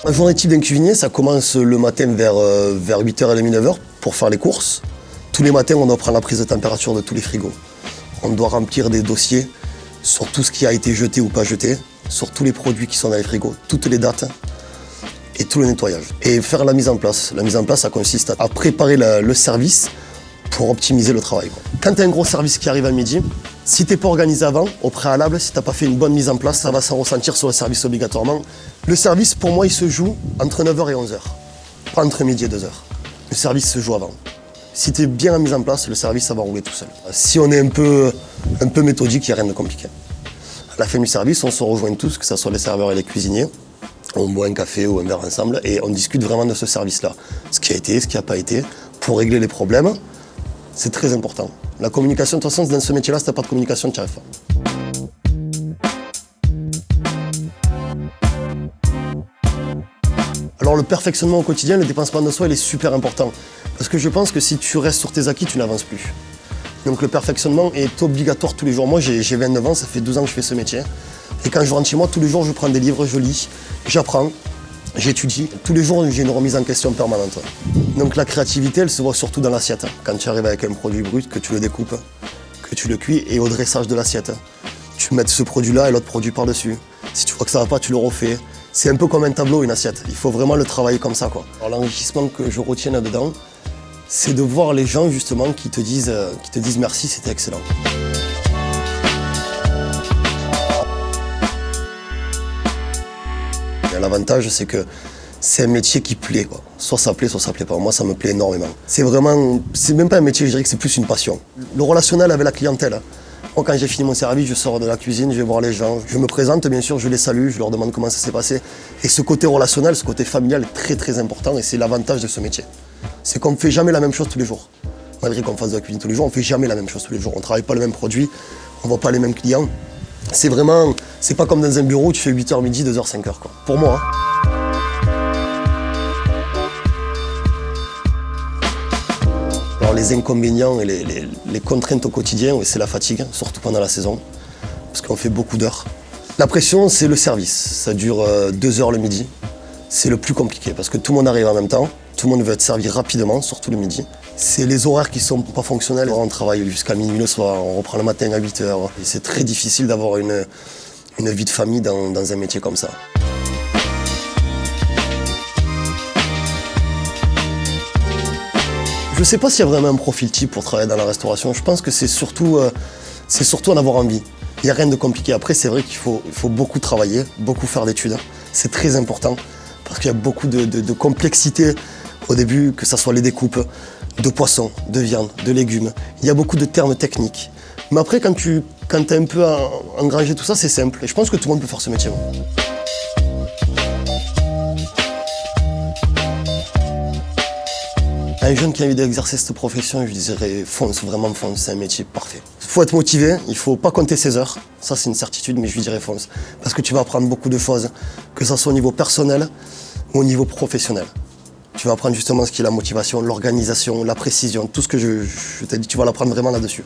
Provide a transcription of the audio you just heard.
La journée type d'un cuisinier, ça commence le matin vers 8h30, 9h pour faire les courses. Tous les matins, on doit prendre la prise de température de tous les frigos. On doit remplir des dossiers sur tout ce qui a été jeté ou pas jeté, sur tous les produits qui sont dans les frigos, toutes les dates et tout le nettoyage. Et faire la mise en place. La mise en place, ça consiste à préparer le service pour optimiser le travail. Quand tu as un gros service qui arrive à midi, si tu n'es pas organisé avant, au préalable, si tu n'as pas fait une bonne mise en place, ça va s'en ressentir sur le service obligatoirement. Le service, pour moi, il se joue entre 9h et 11h, pas entre midi et 2h. Le service se joue avant. Si tu es bien mis en place, le service, ça va rouler tout seul. Si on est un peu méthodique, il n'y a rien de compliqué. À la fin du service, on se rejoint tous, que ce soit les serveurs et les cuisiniers. On boit un café ou un verre ensemble et on discute vraiment de ce service-là. Ce qui a été, ce qui n'a pas été, pour régler les problèmes. C'est très important. La communication, de toute façon, dans ce métier-là, si tu n'as pas de communication, tu n'y arrives pas. Alors le perfectionnement au quotidien, le dépassement de soi, il est super important. Parce que je pense que si tu restes sur tes acquis, tu n'avances plus. Donc le perfectionnement est obligatoire tous les jours. Moi, j'ai 29 ans, ça fait 12 ans que je fais ce métier. Et quand je rentre chez moi, tous les jours, je prends des livres, je lis, j'apprends, j'étudie. Tous les jours, j'ai une remise en question permanente. Donc la créativité, elle se voit surtout dans l'assiette. Quand tu arrives avec un produit brut, que tu le découpes, que tu le cuis, et au dressage de l'assiette. Tu mets ce produit-là et l'autre produit par-dessus. Si tu vois que ça va pas, tu le refais. C'est un peu comme un tableau, une assiette. Il faut vraiment le travailler comme ça, quoi. Alors l'enrichissement que je retiens là-dedans, c'est de voir les gens justement qui te disent merci, c'était excellent. L'avantage, c'est que c'est un métier qui plaît, quoi. Soit ça plaît pas. Moi, ça me plaît énormément. C'est même pas un métier, je dirais que c'est plus une passion. Le relationnel avec la clientèle. Moi, quand j'ai fini mon service, je sors de la cuisine, je vais voir les gens. Je me présente, bien sûr, je les salue, je leur demande comment ça s'est passé. Et ce côté relationnel, ce côté familial est très, très important et c'est l'avantage de ce métier. C'est qu'on ne fait jamais la même chose tous les jours. Malgré qu'on fasse de la cuisine tous les jours, on ne fait jamais la même chose tous les jours. On ne travaille pas le même produit, on ne voit pas les mêmes clients. C'est pas comme dans un bureau où tu fais 8h midi, 2h, 5h, quoi. Pour moi, hein. Alors les inconvénients et les contraintes au quotidien, c'est la fatigue, surtout pendant la saison, parce qu'on fait beaucoup d'heures. La pression, c'est le service. Ça dure 2 heures le midi. C'est le plus compliqué, parce que tout le monde arrive en même temps. Tout le monde veut être servi rapidement, surtout le midi. C'est les horaires qui sont pas fonctionnels. On travaille jusqu'à minuit le soir, on reprend le matin à 8h. C'est très difficile d'avoir une vie de famille dans un métier comme ça. Je ne sais pas s'il y a vraiment un profil type pour travailler dans la restauration. Je pense que c'est surtout en avoir envie. Il n'y a rien de compliqué. Après, c'est vrai qu'il faut beaucoup travailler, beaucoup faire d'études. C'est très important parce qu'il y a beaucoup de complexité au début, que ce soit les découpes de poissons, de viande, de légumes. Il y a beaucoup de termes techniques. Mais après, quand tu as un peu engrangé tout ça, c'est simple. Et je pense que tout le monde peut faire ce métier. Un jeune qui a envie d'exercer cette profession, je dirais fonce, vraiment fonce, c'est un métier parfait. Il faut être motivé, il ne faut pas compter ses heures, ça c'est une certitude, mais je lui dirais fonce. Parce que tu vas apprendre beaucoup de choses, que ce soit au niveau personnel ou au niveau professionnel. Tu vas apprendre justement ce qui est la motivation, l'organisation, la précision, tout ce que je t'ai dit, tu vas l'apprendre vraiment là-dessus.